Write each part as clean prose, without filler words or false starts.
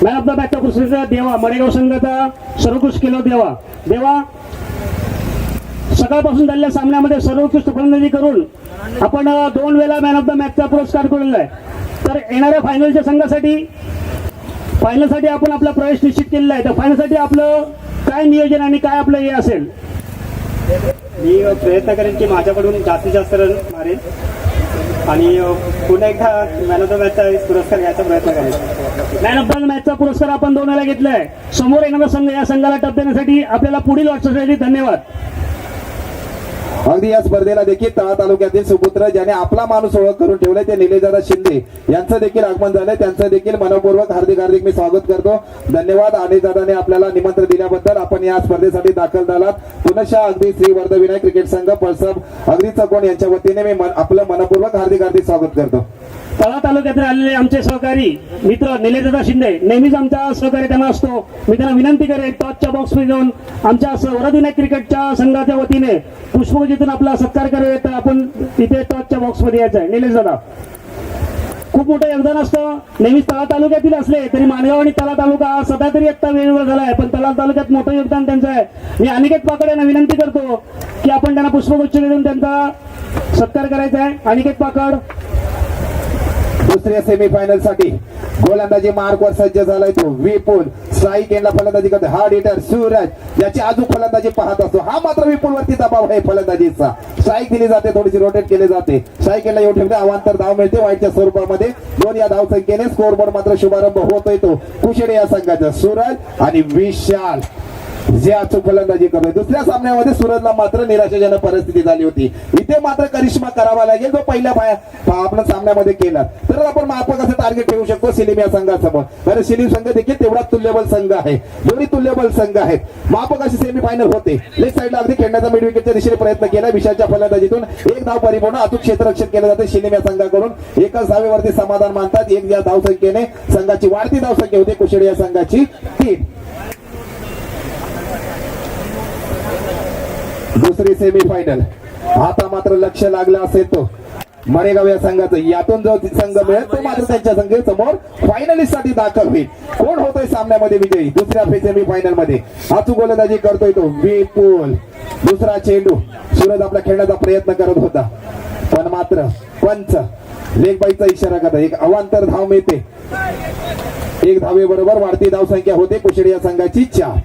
Man of the मॅचचा पुरस्कार देवा मडेगाव संघाचा सर्वोत्कृष्ट केला देवा सकाळपासून झालेल्या सामन्यामध्ये सर्वोत्कृष्ट फलंदाजी करून आपण 2 वेळा मॅन ऑफ द मॅचचा पुरस्कार केलेला आहे। तर येणाऱ्या फायनलसाठी आपण आपला प्रवेश निश्चित केलेला आहे। तर फायनलसाठी आपलं काय नियोजन आणि काय आपलं हे असेल? मी प्रयत्न करेन की माझ्याकडून जास्तीत जास्त रन मारेन आणि पुन्हा एकदा मॅन ऑफ द मॅचचा पुरस्कार घ्यायचा प्रयत्न करेन। मॅन ऑफ द मॅचचा पुरस्कार आपण 2 वेळा घेतलाय। समोर येणारा संघ या संघाला टप देण्यासाठी आपल्याला पुढील वाटचालीसाठी धन्यवाद। अगदी या स्पर्धेला देखील तळा तालुक्यातील सुपुत्र ज्याने आपला माणूस ओळख करून ठेवलाय ते निलेशदादा शिंदे यांचं देखील आगमन झालंय। त्यांचं देखील मनपूर्वक हार्दिक मी स्वागत करतो। धन्यवाद। अनिलदादाने आपल्याला निमंत्रण दिल्याबद्दल आपण या स्पर्धेसाठी दाखल झालात। पुनश्च अगदी श्री वर्धविनायक क्रिकेट संघ पळसप अगदी चकोण यांच्या वतीने मी आपलं मनपूर्वक हार्दिक स्वागत करतो। तळा तालुक्यातील आलेले आमचे सहकारी मित्र निलेशदादा शिंदे नेहमीच आमचा सहकारी त्यांना असतो। मी त्यांना विनंती करेन टॉचच्या बॉक्समध्ये जाऊन आमच्या वर्धविनायक क्रिकेटच्या संघाच्या वतीने पुष्पगुच्छेतून आपला सत्कार करायचा। आपण तिथे टॉचच्या बॉक्समध्ये यायचं आहे। निलेशदादा खूप मोठं योगदान असतं। नेहमीच तळा तालुक्यातील असले तरी माणगाव आणि तळा तालुका सध्या तरी आता वेगवेगळा झाला आहे, पण तळा तालुक्यात मोठं योगदान त्यांचं आहे। मी अनिकेत पाकड यांना विनंती करतो की आपण त्यांना पुष्पगुच्छ देऊन त्यांचा सत्कार करायचा आहे। अनिकेत पाकड दुसऱ्या सेमीफायनल साठी गोलंदाजी मार्कवर सज्ज झालाय तो विपुल। स्ट्राईक एंडला फलंदाजी करतो हार्ड हिटर सूरज याची आजू फलंदाजी पाहत असतो। हा मात्र विपुल वरती दबाव आहे फलंदाजीचा। स्ट्राईक दिली जाते, थोडीशी रोटेट केली जाते। स्ट्राईक एंडला येऊ ठेवते अवांतर धाव मिळते वाईटच्या स्वरूपामध्ये 2 या धाव संख्येने स्कोर बोर्ड मात्र शुभारंभ होतोय तो कुशेडे या संघाचा। सूरज आणि विशाल जे अचूक फलंदाजी करतोय। दुसऱ्या सामन्यामध्ये सूरजला मात्र निराशाजनक परिस्थिती झाली होती। इथे मात्र करिश्मा करावा लागेल जो पहिल्या आपल्या सामन्यामध्ये केला तर आपण माफक असं टार्गेट ठेवू शकतो सिलीम या संघासमोर। कारण सिलीम संघ देखील तेवढा तुल्यबल संघ आहे, दोन्ही तुल्यबल संघ आहेत। माफक अशी सेमीफायनल होते। लेफ्ट साईडला अगदी खेळण्याचा मिड विकेटच्या दिशेने प्रयत्न केला विशालच्या फलंदाजीतून 1 धाव परिपूर्ण अचूक क्षेत्ररक्षण केलं जाते सिलीम या संघाकडून। एकाच धावेवरती समाधान मानतात। 1 या धाव संख्येने संघाची वाढती धाव संख्या होते कुशेडे या संघाची 3। दुसरी सेमीफायनल आता मात्र लक्ष लागलं असेल तो मरेगाव या संघाचं। यातून जो संघ मिळेल तो मात्र त्यांच्या संघ समोर फायनलिस्ट साठी दाखल होईल। कोण होतोय सामन्यामध्ये विजयी? दुसऱ्या सेमीफायनल मध्ये अचूक गोलंदाजी करतोय तो विपुल। दुसरा चेंडू सूरज आपला खेळण्याचा प्रयत्न करत होता, पण मात्र पंच लेग बाईचा इशारा करता एक अवांतर धाव मिळते। 1 धावेबरोबर वाढती धाव संख्या होते कुशेडे या संघाची 4।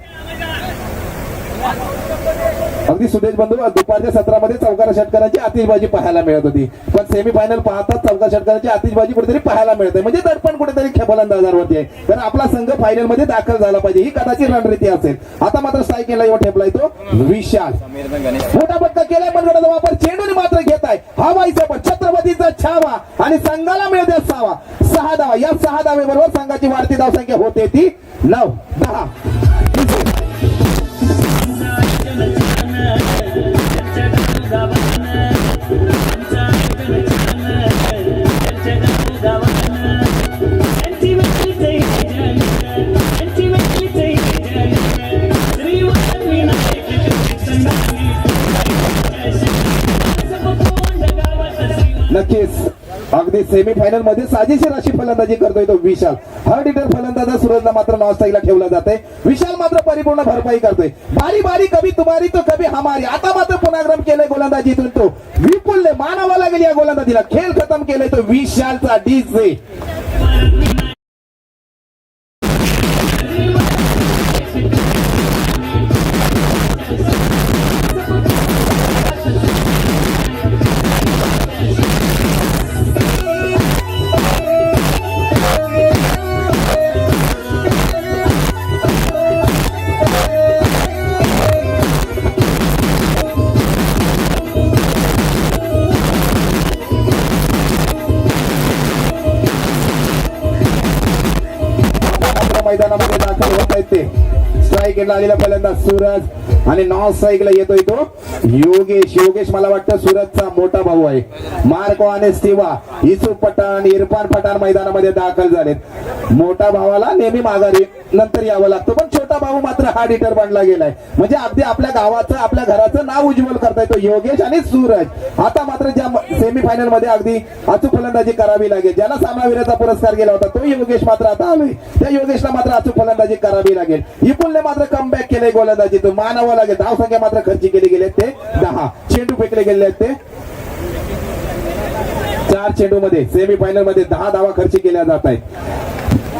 अगदी सुदेश बंधू दुपारच्या सत्रामध्ये चौकार षटकाराची आतिषबाजी पाहायला मिळत होती, पण सेमीफायनल पाहतात चौकार षटकाराची आतिषबाजी कुठेतरी पाहायला मिळते। म्हणजे दडपण कुठेतरी फलंदाजांवरती आहे, कारण आपला संघ फायनल मध्ये दाखल झाला पाहिजे ही कदाचित रणनीती असेल। आता मात्र स्ट्राईक केला ठेपलाय तो विशाल। मोठा फटका केलाय मनगटाचा वापर चेंडूने मात्र घेताय हवाईचा पण छत्रपतीचा छावा आणि संघाला मिळते 6 धावा। या 6 धावेबरोबर संघाची वाढती धाव संख्या होते ती 9-10। नक्कीच अगदी सेमीफायनल मध्ये साजेशीर अशी फलंदाजी करतोय तो विशाल। हर्ड हिटर फलंदाज सूरजला मात्र नॉन स्ट्राईकला ठेवला जातंय। विशाल मात्र परिपूर्ण भरपाई करतोय। बारी बारी कभी तुम्हारी तो कभी हमारी। आता मात्र पुनर्गम केलंय गोलंदाजीतून तो विपुलने मानावा लागेल या गोलंदाजीला। खेळ खतम केलाय तो विशालचा डीजे। मैदानामध्ये दाखल होत आहेत ते स्ट्राईक एंडला आलेला फलंदाज सूरज आणि नॉन स्ट्राईकला येतोय तो योगेश मला वाटतं सूरजचा मोठा भाऊ आहे। मार्को आणि स्टीवा युसुफ पठाण इरफान पठाण मैदानामध्ये दाखल झालेत। मोठा भावाला नेहमी माघारी नंतर यावं लागतं, पण मोठा भाऊ मात्र हार्ड हिटर बनला गेलाय. म्हणजे अगदी आपल्या गावाचं आपल्या घराचं नाव उज्ज्वल करता येतो योगेश आणि सूरज. आता मात्र ज्या सेमीफायनल मध्ये अगदी अचूक फलंदाजी करावी लागेल, ज्याला सामनावीराचा पुरस्कार गेला होता तो योगेश मात्र आता आलोय, त्या योगेशला मात्र अचूक फलंदाजी करावी लागेल. विपुलने मात्र कमबॅक केलंय गोलंदाजी, तो मानावं लागेल. धावसंख्या मात्र खर्ची केली गेले ते 10, चेंडू फेकले गेले आहेत ते 4 चेंडू मध्ये सेमीफायनल मध्ये 10 धावा खर्च केल्या जात आहेत.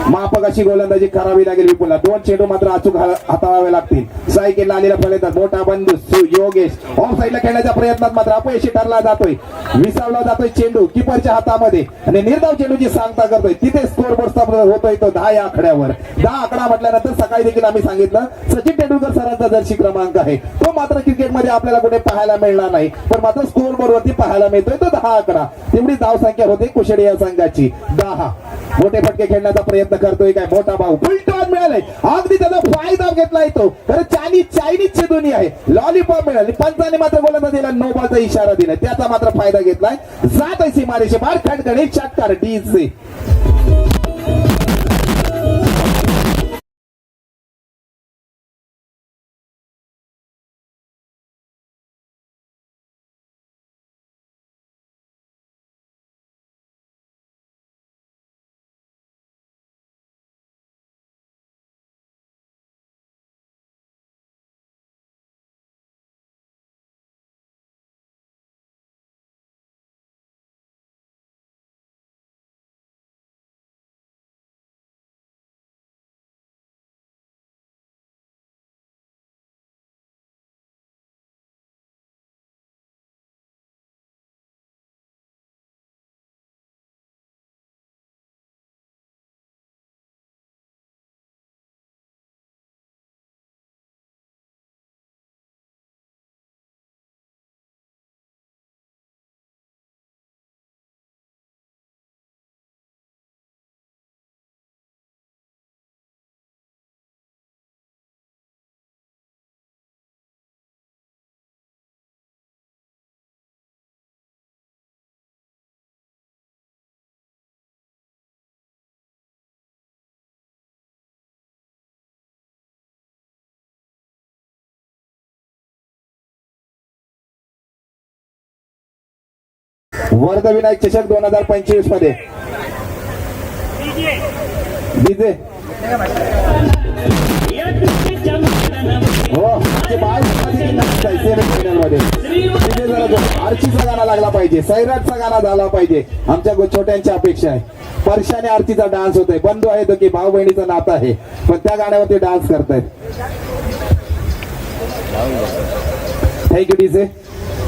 माफक अशी गोलंदाजी करावी लागेल विपुलला. 2 चेंडू मात्र अचूक हाताळावे लागतील. सायकेलला आलेला फलंदाज मोठा बंधू योगेश ऑफ साईडला खेळण्याच्या प्रयत्नात मात्र अपयशी ठरला जातोय. विसावला जातोय चेंडू किपरच्या हातामध्ये आणि निर्धाव चेंडूची सांगता करतोय. तिथे स्कोर बोर्ड स्थापन होतोय तो 10 या आकड्यावर. 10 आकडा म्हटल्यानंतर सकाळी देखील आम्ही सांगितलं सचिन तेंडुलकर सरांचा जर्सी क्रमांक आहे, तो मात्र क्रिकेटमध्ये आपल्याला कुठे पाहायला मिळणार नाही, पण मात्र स्कोर बोर्ड वरती पाहायला मिळतोय तो 10 आकडा. तेवढी धाव संख्या होते कुशेडी या संघाची 10. मोठे फटके खेळण्याचा प्रयत्न करतोय काय मोठा भाऊ, फुलटॉस मिळालाय, अगदी त्याचा फायदा घेतलाय तो. तर चायनीजची दुनिया आहे, लॉलीपॉप मिळाली. पंचाने मात्र गोलंदाजीला नो बॉलचा इशारा दिलाय, त्याचा मात्र फायदा घेतलाय. जात आहे सीमारेषे बार, खडखडे षटकार डीचे. वर्धविनायक चषक 2025 मध्ये डीजे हो आर्चीचा गाणं लागला पाहिजे, सैराटचा गाणं झाला पाहिजे, आमच्या छोट्यांची अपेक्षा आहे. परशाने आरतीचा डान्स होतोय, बंधू आहे तो की भाऊ बहिणीचा नातं आहे, पण त्या गाण्यावरती डान्स करतायत. Thank you DJ.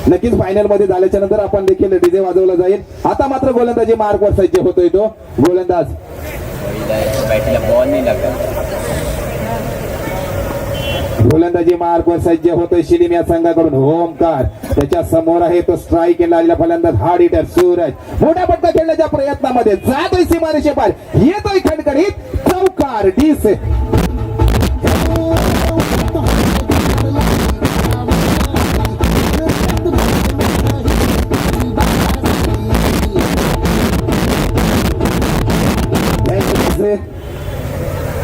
नक्कीच फायनल मध्ये झाल्याच्या नंतर आपण देखील डीजे वाजवला जाईल. आता मात्र गोलंदाजी मार्कवर सज्ज होतोय तो गोलंदाज. गोलंदाजी मार्कवर सज्ज होतोय शिलीम या संघाकडून ओमकार. त्याच्या समोर आहे तो स्ट्राईक केला आलेला फलंदाज हार्ड हिटर सूरज. मोठा पट्टा खेळण्याच्या प्रयत्नामध्ये जातोय सीमारेषे पार, येतोय खडखडीत चौकार डीसे.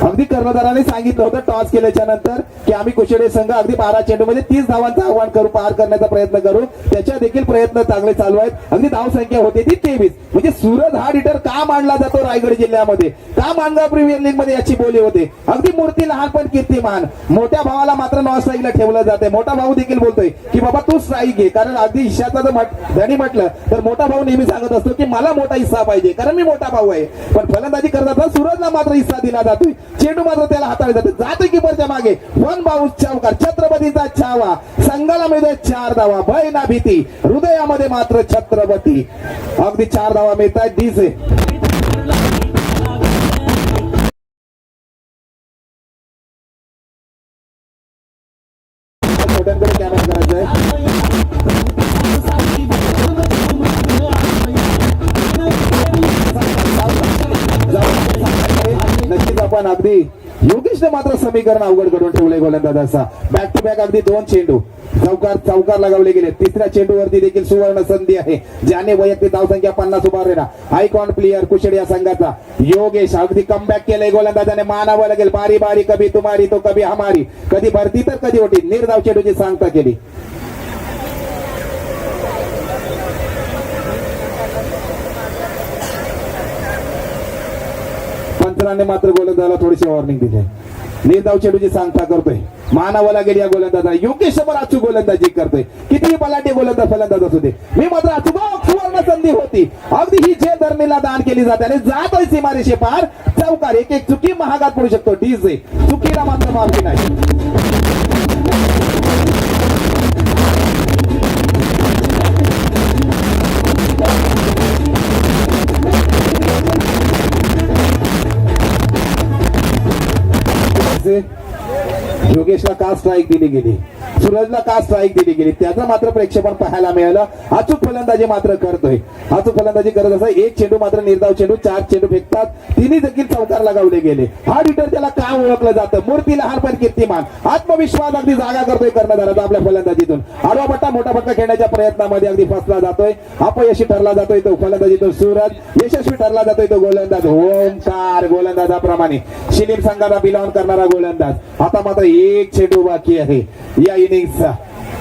अगदी कर्णधाराने सांगितलं होतं टॉस केल्याच्या नंतर की आम्ही कुशेडे संघ अगदी 12 चेंडू मध्ये 30 धावांचं आव्हान करू, पार करण्याचा प्रयत्न करू. त्याच्या देखील प्रयत्न चांगले चालू आहेत. अगदी धाव संख्या होती ती 23. म्हणजे सूरज हार्ड हिटर का मानला जातो रायगड जिल्ह्यामध्ये, का मानगाव प्रीमियर लीग मध्ये याची बोली होते. अगदी मूर्ती लहान पण कीर्तिमान. मोठ्या भावाला मात्र नॉन स्ट्राईकला ठेवलं जाते. मोठा भाऊ देखील बोलतोय की बाबा तू स्ट्राईक घे, कारण अगदी हिश्श्याचा जर धनी म्हटलं तर मोठा भाऊ नेहमी सांगत असतो की मला मोठा हिस्सा पाहिजे, कारण मी मोठा भाऊ आहे. पण फलंदाजी करताना सूरजला मात्र हिस्सा दिला जातोय. चेंडू मात्र त्याला हाताळले जाते, जातोय कीपरच्या मागे. वन बाउस चौकार, छत्रपतीचा छावा. संघाला मिळतोय 4 धावा. भय ना भीती, हृदयामध्ये मात्र छत्रपती. अगदी 4 धावा मिळतात डीजे. छोट्यांकडे कॅमेरा करायचा आहे. नक्कीच आपण अगदी योगेशने मात्र समीकरण अवघड करून ठेवले गोलंदाजाचा. बॅक टू बॅक अगदी 2 चेंडू चौकार लगावले गेले. तिसऱ्या चेंडूवरती देखील सुवर्ण संधी आहे, ज्याने वैयक्तिक धावसंख्या 50 उभारलेला आयकॉन प्लेयर कुशेड या संघाचा योगेश अगदी कमबॅक केलंय. गोलंदाजाने मानावं लागेल. बारी बारी कभी तुम्हारी तो कभी हमारी, कधी भरती तर कधी होती. निर्धाव चेंडूची सांगता केली. पंचांनी मात्र गोलंदाजाला थोडीशी वॉर्निंग दिली. निर्धाव चेंडूची सांगता करतोय. मानावं लागेल या गोलंदाजाला. योगेश समोर अचूक गोलंदाजी करतोय. कितीही बलाढ्य फलंदाज असू दे, मी मात्र अचूक सुवर्ण संधी होती. अगदी ही जे धरणीला दान केली जाते आणि जातोय सीमारेषे पार. चौकार एक एक चुकी महागात पडू शकतो. डीजे चुकीला मात्र माफी नाही. योगेशला का स्ट्राईक दिली गेली, सूरजला का स्ट्राईक दिली गेली, त्याचं मात्र प्रेक्षेपण पाहायला मिळालं. अचूक फलंदाजी मात्र करतोय. अचूक फलंदाजी करत असं एक चेंडू मात्र निर्धाव चेंडू 4 चेंडू फेकतात. तिन्ही देखील चौकार लगावले गेले. हा हिटर त्याला का ओळखलं जातं? मूर्ती लहान पण कीर्तिमान. आत्मविश्वास अगदी जागा करतोय कर्णधाराचा आपल्या फलंदाजीतून. आडवा पट्टा मोठा पट्टा खेळण्याच्या प्रयत्नामध्ये अगदी फसला जातोय. अपयशी ठरला जातोय तो फलंदाजीतून सूरज. यशस्वी ठरला जातोय तो गोलंदाज ओमकार. गोलंदाजाप्रमाणे शिलीम संघाला बिलॉंग करणारा गोलंदाज. आता मात्र एक चेंडू बाकी आहे या इनिंगचा.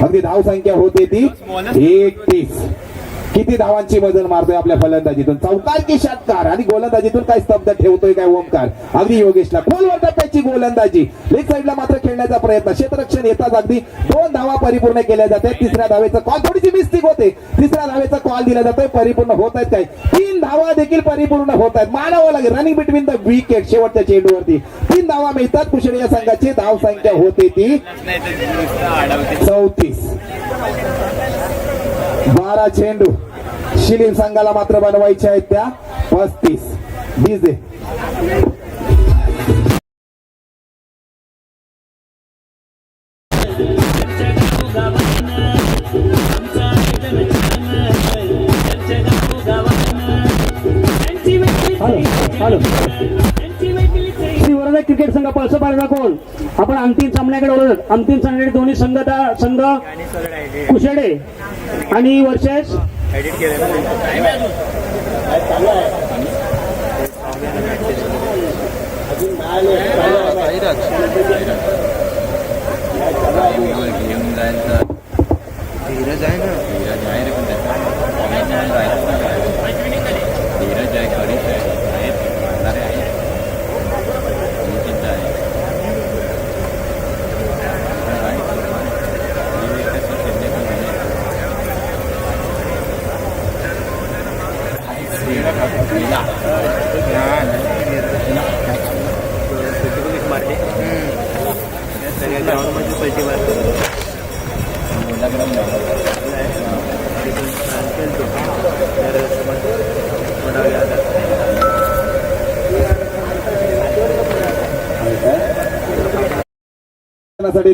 अगदी धाव संख्या होते ती 31. किती धावांची मजल मारतोय आपल्या फलंदाजीतून. चौकार की षटकार आणि गोलंदाजीतून काय स्तब्ध ठेवतोय काय ओमकार. अगदी योगेशला खोलवर टप्प्याची गोलंदाजी. लेग साईडला मात्र खेळण्याचा प्रयत्न. क्षेत्ररक्षण येताच अगदी 2 धावा परिपूर्ण केल्या जाते. तिसऱ्या धावेचा कॉल थोडीशी मिस्टेक होते. तिसऱ्या धावेचा कॉल दिला जातोय. परिपूर्ण होत आहेत काय? 3 धावा देखील परिपूर्ण होत आहेत. मानावं लागेल. Running between the wicket. शेवटच्या चेंडूवरती 3 धावा मिळतात. कुशेड या संघाची धाव संख्या होते ती 34. 12 चेंडू शिलीम संघाला मात्र बनवायचे आहेत त्या 35. डीजे श्री वरदा क्रिकेट संघ पळसो पारडा कोण. आपण अंतिम सामन्याकडे ओळख. अंतिम सामन्याकडे दोन्ही संघ कुशेडे आणि वर्षेस धीरज आहे ना, धीरज आहे रे, पण त्याचा धीरज आहे, खरीच आहे, मारणारे आहे, चिंता आहे. ग्राउंडमध्ये पैसे मारतो.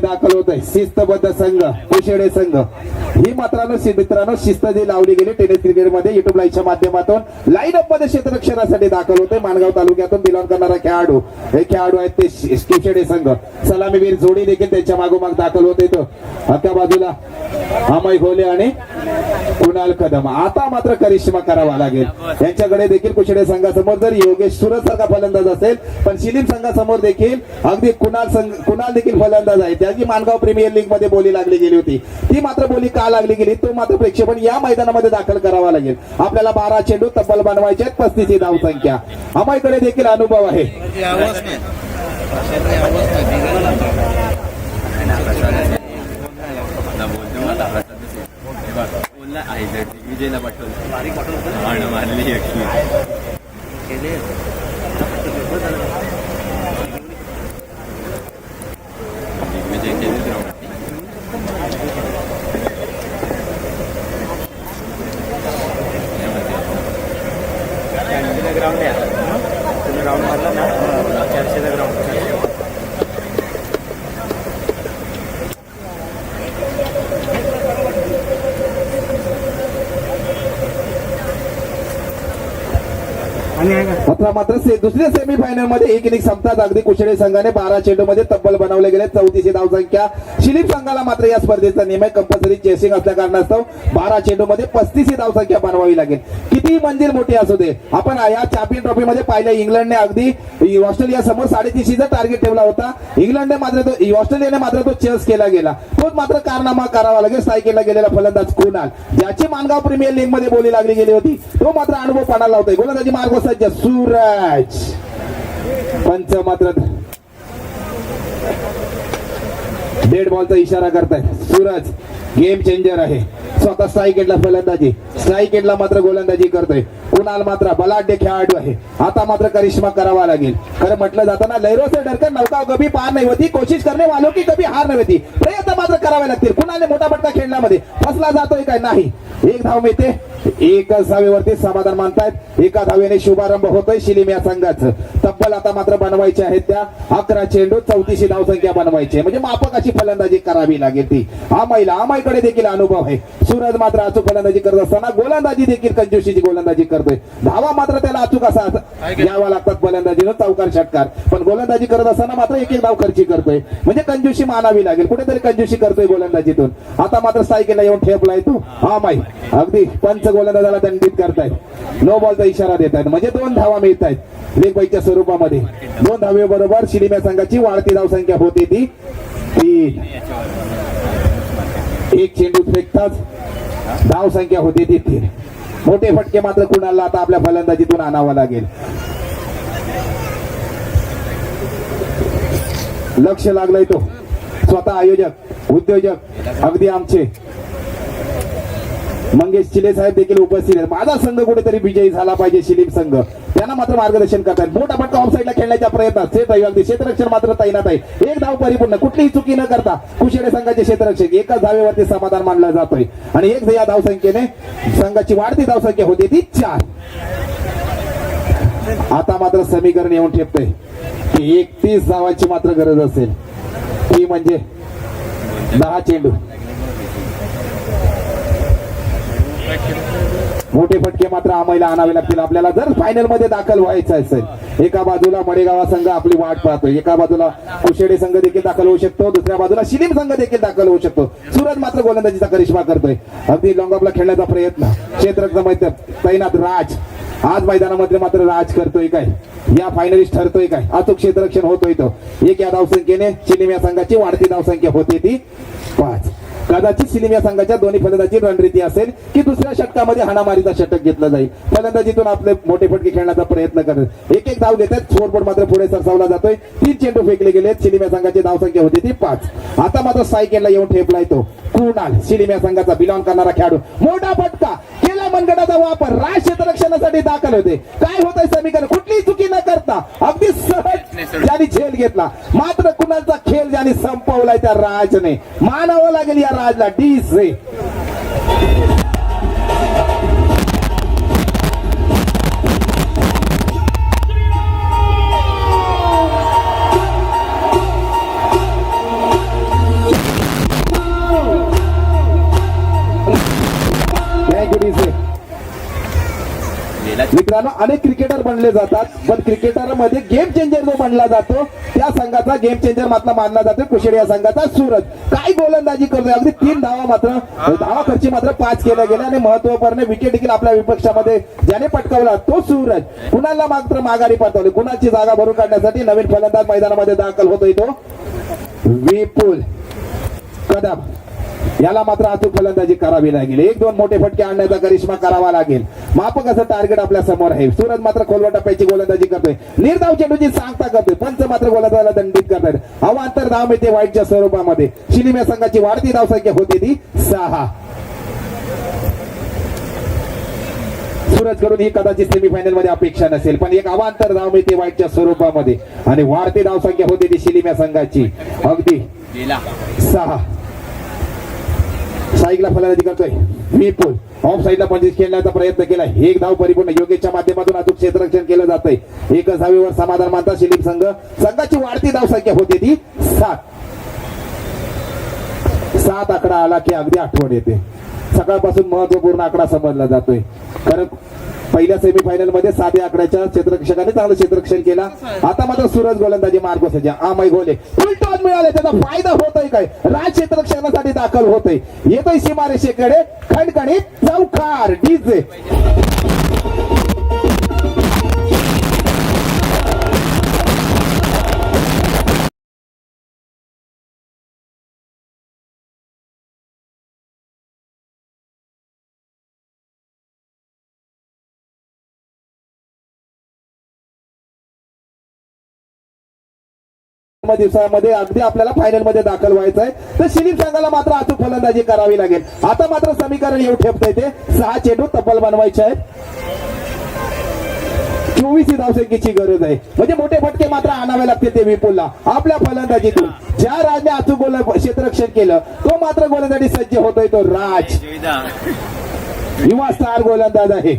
दाखल होत आहे शिस्तबद्ध संघ कुशेडे संघ. ही मित्रांनो शिस्त जी लावली गेली टेनिस क्रिकेटमध्ये युट्यूब लाईव्हच्या माध्यमातून लाईन अप मध्ये क्षेत्ररक्षणासाठी दाखल होते. माणगाव तालुक्यातून बिलॉंग करणारा खेळाडू हे खेळाडू आहेत ते कुशेडे संघ. सलामीवीर जोडी देखील त्यांच्या मागोमाग दाखल होते. तो अख्या बाजूला अमय घोले आणि कुणाल कदम. आता मात्र करिश्मा करावा लागेल यांच्याकडे देखील. कुशेडे संघासमोर जर योगेश सूरज सारखा फलंदाज असेल, पण शिलीम संघासमोर देखील अगदी कुणाल देखील फलंदाज आहे. त्याची माणगाव प्रीमियर लीग मध्ये बोली लागली गेली होती. ती मात्र बोली का लागली गेली तो मात्र प्रेक्षेपण या मैदानामध्ये दाखल करावा लागेल. आपल्याला 12 चेंडू तब्बल बनवायचे आहेत. 35 धाव संख्या. अमयकडे देखील अनुभव आहे. विजयला पाठवलं मारली ग्राउंड आहे. तुम्ही राऊंड मारला ना 400चा ग्राउंड. आता मात्र दुसऱ्या सेमीफायनल मध्ये एक इनिंग संपतात अगदी कुशळे संघाने 12 चेंडू मध्ये तब्बल बनवले गेले 34 धावसंख्या. शिलीप संघाला मात्र या स्पर्धेचा नियम आहे कंपल्सरी चेसिंग असल्या कारणास्तव 12 चेंडू मध्ये 35 धावसंख्या बनवावी लागेल. किती मंजिल मोठी असू दे, आपण या चॅम्पियन ट्रॉफी मध्ये पाहिलं इंग्लंडने अगदी ऑस्ट्रेलिया समोर 350चा टार्गेट ठेवला होता. इंग्लंडने मात्र ऑस्ट्रेलियाने मात्र तो चेस केला गेला. तोच मात्र कारनामा करावा लागेल. स्ट्राईकला गेलेला फलंदाज कुणाल, ज्याची मानगाव प्रीमियर लीग मध्ये बोली लागली गेली होती, तो मात्र अनुभव पणाला होतोय. गोलंदाजी मार्ग सज्ज सूरज. पंच मात्र डेड बॉलचा इशारा करतायत. सूरज गेम चेंजर आहे. स्वतः स्ट्राईक एंडला फलंदाजी, स्ट्राईक एंडला मात्र गोलंदाजी करतोय. कुणाल मात्र बलाढ्य खेळाडू आहे. आता मात्र करिश्मा करावा लागेल. खरं म्हटलं जातं ना, लहरों से डरकर नौका कभी पार नाही होती, कोशिश करने वालों की कभी हार नाही होती. प्रयत्न मात्र करावे लागतील. कुणालने मोठा फटका खेळण्यामध्ये फसला जातोय काय नाही. एक धाव मिळते. एकच धावेवरती समाधान मानतायत. एका धावेने शुभारंभ होतोय शिलीम या संघाचं. तब्बल आता मात्र बनवायचे आहेत त्या 11 चेंडू 34 धावसंख्या बनवायची, म्हणजे मापक अशी फलंदाजी करावी लागेल ती. आमाईकडे देखील अनुभव आहे. सूरज मात्र अचूक फलंदाजी करत असताना गोलंदाजी देखील कंजूशीची गोलंदाजी करतोय. धावा मात्र त्याला अचूक असा घ्यावा लागतात फलंदाजीनं, चौकार षटकार. पण गोलंदाजी करत असताना मात्र एक धाव खर्ची करतोय, म्हणजे कंजूशी मानावी लागेल. कुठेतरी कंजूशी करतोय गोलंदाजीतून. आता मात्र स्ट्राईकला येऊन ठेपलाय तो आमाई. अगदी पंच गोलंदाजाला दंडित करतायत. नो बॉलचा इशारा देत आहेत, म्हणजे 2 धावा मिळत आहेत लेग बाईच्या स्वरूपामध्ये. 2 धावेबरोबर शिलीम या संघाची वाढती धावसंख्या होती ती 3. एक चेंडू फेकताच धाव संख्या होती ती 3. मोठे फटके मात्र कुणाला आता आपल्या फलंदाजीतून आणावं लागेल. लक्ष लागलंय तो स्वतः आयोजक उद्योजक अगदी आमचे मंगेश चिले साहेब देखील उपस्थित आहेत. माझा संघ कुठेतरी विजयी झाला पाहिजे. शिलीम संघ त्यांना मात्र मार्गदर्शन करतात. मोठा फटका ऑफ साईडला खेळण्याच्या प्रयत्नात अगदी क्षेत्ररक्षण मात्र तैनात आहे. एक धाव परिपूर्ण, कुठलीही चुकी न करता कुशेडे संघाचे क्षेत्ररक्षक एकाच धावेवरती समाधान मानलं जातोय. आणि एक या धावसंख्येने संघाची वाढती धावसंख्या होती ती 4. आता मात्र समीकरण येऊन ठेपतंय की 31 धावांची मात्र गरज असेल. ती म्हणजे 10 चेंडू. मोठे फटके मात्र आम्हाला आणावे लागतील आपल्याला जर फायनल मध्ये दाखल व्हायचं असेल. एका बाजूला मडेगावा संघ आपली वाट पाहतोय, एका बाजूला कुशेडे संघ देखील दाखल होऊ शकतो, दुसऱ्या बाजूला शिलीम संघ देखील दाखल होऊ शकतो. सूरज मात्र गोलंदाजीचा करिश्मा करतोय. अगदी लॉंग खेळण्याचा प्रयत्न. क्षेत्ररक्षण तैनात राज आज मैदानामध्ये मात्र राज करतोय काय, या फायनलिस्ट ठरतोय काय, अचूक क्षेत्ररक्षण होतोय तो. एक या धावसंख्येने शिलीम या संघाची वाढती धावसंख्या होती ती 5. कदाचित शिलीम या संघाच्या दोन्ही फलंदाजी रणनीती असेल की दुसऱ्या षटकामध्ये हाणामारीचा षटक घेतला जाईल. फलंदाजीतून आपले मोठे फटके खेळण्याचा प्रयत्न करत एक धाव घेतात. स्कोरबोर्ड मात्र पुढे सरसावला जातोय. 3 चेंडू फेकले गेले. शिलीम या संघाची धावसंख्या होती ती 5. आता मात्र स्ट्राईक एंडला येऊन ठेपलाय तो कुणाल, शिलीम या संघाचा बिलॉंग करणारा खेळाडू. मोठा फटका केला, मनगटाचा वापर, राज क्षेत्ररक्षणासाठी दाखल होते. काय होतंय समीकरण, कुठलीही चुकी न करता अगदी सहज ज्यांनी झेल घेतला. मात्र कुणालचा खेळ ज्यांनी संपवलाय त्या राजने, मानावं लागेल या राजला. डीसे मित्रांनो, अनेक क्रिकेटर बनले जातात, पण क्रिकेटर मध्ये गेम चेंजर जो बनला जातो त्या संघाचा गेम चेंजर मात्र मानला जातो कुशेडे या संघाचा सूरज. काय गोलंदाजी करतोय. अगदी 3 धावा मात्र धावा खर्ची मात्र 5 केल्या गेल्या आणि महत्वपूर्ण विकेट देखील आपल्या विपक्षामध्ये ज्याने पटकावला तो सूरज. कुणाला मात्र माघारी पाठवले. कुणाची जागा भरून काढण्यासाठी नवीन फलंदाज मैदानामध्ये दाखल होतोय तो विपुल कदम. याला मात्र अचूक फलंदाजी करावी लागेल. 1-2 मोठे फटके आणण्याचा करिश्मा करावा लागेल. मापक असं टार्गेट आपल्या समोर आहे. सूरज मात्र खोलवा टप्प्याची गोलंदाजी करतोय. निर्धाव चेंडूची सांगता करतोय. पंच मात्र गोलंदाजाला दंडित करतायत. अवांतर धाव मिळते वाईटच्या स्वरूपामध्ये. शिलीम या संघाची वाढती धावसंख्या होती ती 6. सूरज कडून ही कदाचित सेमीफायनल मध्ये अपेक्षा नसेल, पण एक अवांतर धाव मिळते वाईटच्या स्वरूपामध्ये आणि वाढती धावसंख्या होती ती शिलीम या संघाची अगदी 6. साईकला फलंदाजी करतोय विपुल. ऑफ साईडला पंचवीस खेळण्याचा प्रयत्न केला. एक धाव परिपूर्ण. योगेशच्या माध्यमातून अचूक क्षेत्ररक्षण केलं जातंय. एकच धावेवर समाधान मानता शिलीम संघ. संघाची वाढती धावसंख्या होती ती 7. 7 आकडा आला की अगदी आठवण येते. सकाळपासून महत्वपूर्ण आकडा समजला जातोय. कारण पहिल्या सेमीफायनल मध्ये साध्या आकड्याच्या क्षेत्ररक्षकाने चांगलं क्षेत्ररक्षण केला. आता मात्र सूरज गोलंदाजी मार्ग सज्जा अमय घोले फुल टॉस मिळाले, त्याचा फायदा होतोय काय, राज क्षेत्ररक्षणासाठी दाखल होतोय, येतोय सीमारेषेकडे खणखणीत चौकार डीजे. दिवसामध्ये अगदी आपल्याला फायनल मध्ये दाखल व्हायचं आहे, तर शिलीप संघाला मात्र अचूक फलंदाजी करावी लागेल. आता मात्र समीकरण येऊ ठेवतंय ते 6 चेंडू तब्बल बनवायचे आहेत, 24 धावसंख्येची गरज आहे. म्हणजे मोठे फटके मात्र आणावे लागतील ते विपुलला आपल्या फलंदाजीतून. ज्या राजने अचूक गोल क्षेत्ररक्षण केलं तो मात्र गोलंदाजी सज्ज होतोय तो राज. युवा स्टार गोलंदाज आहे,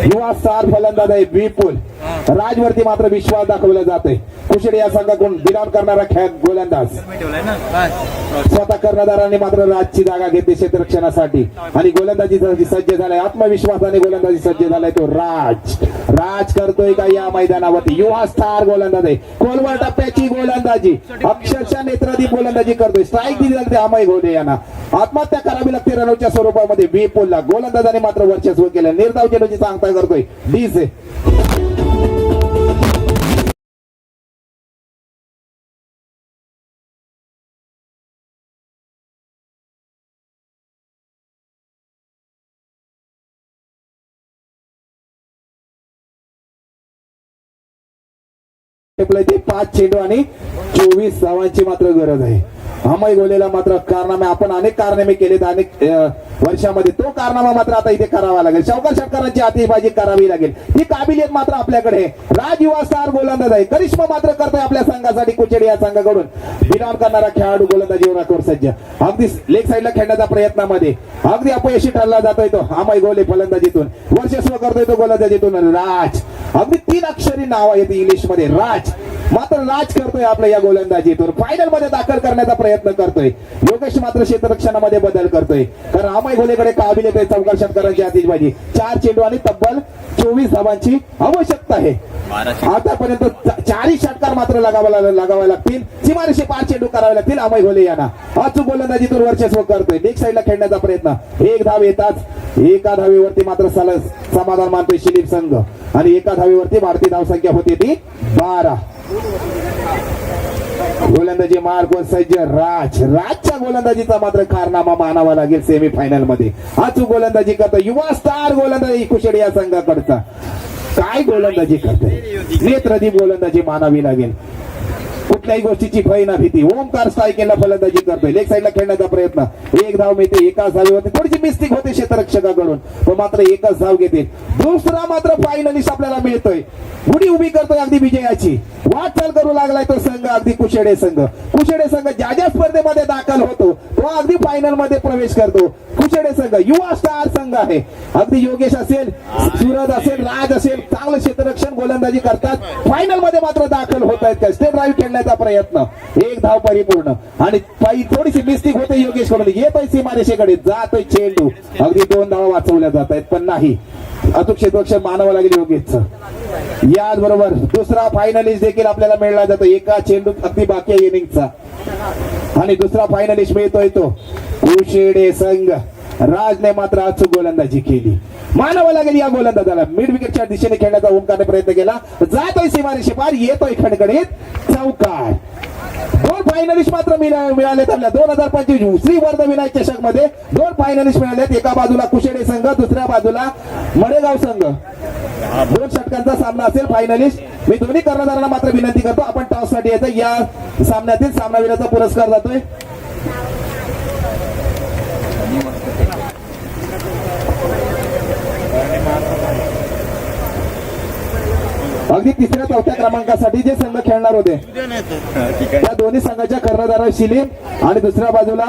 युवा स्टार फलंदाज आहे विपुल. राजवरती मात्र विश्वास दाखवला जातोय. कुशेडे या संघाकडून विराम करणारा गोलंदाज, स्वतः कर्णधारांनी मात्र राजची जागा घेतली क्षेत्ररक्षणासाठी आणि गोलंदाजी सज्ज झालाय. आत्मविश्वासाने गोलंदाजी सज्ज झालाय तो राज. राज करतोय का या मैदानावरती, युवा स्टार गोलंदाज आहे, खोलवर टप्प्याची गोलंदाजी, अक्षरशः नेत्रदीप गोलंदाजी करतोय. स्ट्राईक दिली जाते अमय घोले यांना, आत्महत्या करावी लागते रनआउटच्या स्वरूपामध्ये विपुलला. गोलंदाजाने मात्र वर्चस्व केलं, निर्धाव चेंडूची सांगता करतोय डीजे. ते 5 चेंडू आणि 24 धावांची मात्र गरज आहे. अमय घोलेला मात्र कारनामे आपण अनेक कारनामे केलेत अनेक वर्षामध्ये, तो कारनामा मात्र आता इथे करावा लागेल. सावकार षटकारांची आतिषबाजी करावी लागेल, ही काबिलियत मात्र आपल्याकडे आहे. राज युवा स्टार गोलंदाज आहे, करिश्मा मात्र करतोय आपल्या संघासाठी. कुचेडी या संघाकडून विराम करणारा खेळाडू गोलंदाजीवर सज्ज, अगदी लेग साईडला खेळण्याच्या प्रयत्नामध्ये अगदी अपयशी ठरला जातोय तो अमय घोले फलंदाजीतून. वर्चस्व करतोय तो गोलंदाजीतून राज. अगदी 3 अक्षरी नाव आहे इंग्लिश मध्ये राज, मात्र राज करतोय आपल्या या गोलंदाजीतून. फायनल मध्ये दाखल करण्याचा प्रयत्न करतोय. योगेश मात्र क्षेत्ररक्षणामध्ये बदल करतोय, कारण अमय घोलेकडे काबिलियत आहे चौकार षटकारांची आतिषबाजी. 4 चेंडू आणि तब्बल 24 धावांची आवश्यकता आहे. आतापर्यंत 4 षटकार मात्र लागावे लागतील. सीमारेषे 5 चेंडू करावे लागतील अमय घोले यांना. अचूक गोलंदाजीतून वर्चस्व करतोय. लेग साईडला खेळण्याचा प्रयत्न, 1 धाव येताच एका धावेवरती मात्र समाधान मानतोय शिलीप संघ आणि एका धावेवरती वाढती धावसंख्या होती ती 12. गोलंदाजी मार्ग सज्ज राज. राजच्या गोलंदाजीचा मात्र कारनामा मानावा लागेल सेमीफायनल मध्ये. अचूक गोलंदाजी करतो युवा स्टार गोलंदाजी कुशेडी या संघाकडचा. काय गोलंदाजी करतोय, नेत्रदीप गोलंदाजी मानावी लागेल. कुठल्याही गोष्टीची भय ना भीती. ओमकार स्ट्राईकला फलंदाजी करतोय. लेग साईडला खेळण्याचा प्रयत्न, 1 धाव मिळते एकाच धावेवरती. थोडीशी मिस्टेक होते क्षेत्ररक्षकाकडून, पण मात्र एकच धाव घेतील. दुसरा मात्र फायनलिस्ट आपल्याला मिळतोय. गुढी उभी करतोय अगदी विजयाची. वाटचाल करू लागलाय तो संघ अगदी कुशेडे संघ. कुशेडे संघ ज्या ज्या स्पर्धेमध्ये दाखल होतो तो अगदी फायनल मध्ये प्रवेश करतो. कुशेडे संघ युवा स्टार संघ आहे. अगदी योगेश असेल, सूरज असेल, राज असेल, चांगलं क्षेत्ररक्षण गोलंदाजी करतात. फायनल मध्ये मात्र दाखल होत आहेत. स्टेट ड्राईव्ह खेळण्याचा प्रयत्न, 1 धाव परिपूर्ण आणि थोडीशी मिस्टेक होते योगेश कडून. येतोय सीमारेषेकडे, जातोय चेंडू, अगदी 2 धावा वाचवल्या जात आहेत, पण नाही. अचूक क्षेत्ररक्षण मानावं लागेल योगेशचं. याचबरोबर दुसरा फायनलिस्ट देखील आपल्याला मिळला जातो. एका चेंडू अगदी बाकी आहे इनिंगचा आणि दुसरा फायनलिस्ट मिळतोय तो कुशेडे संघ. राजने मात्र अचूक गोलंदाजी केली, मानावं लागेल या गोलंदाजाला. मिड विकेटच्या दिशेने खेळण्याचा ओमकारने प्रयत्न केला, जातोय सीमारेषे पार, येतोय खणखणीत चौकार. 2 फायनलिस्ट मात्र मिळाले आपल्या 2025 श्री वर्धविनायक चषक मध्ये. 2 फायनलिस्ट मिळालेत. एका बाजूला कुशेडे संघ, दुसऱ्या बाजूला मडेगाव संघ. 2 षटकांचा सामना असेल फायनलिस्ट. मी दोन्ही कर्णधारांना मात्र विनंती करतो, आपण टॉस साठी यायचं. या सामन्यातील सामनावीराचा पुरस्कार जातोय अगदी 3ऱ्या-4थ्या क्रमांकासाठी जे संघ खेळणार होते त्या दोन्ही संघाच्या कर्णधार शिलीम आणि दुसऱ्या बाजूला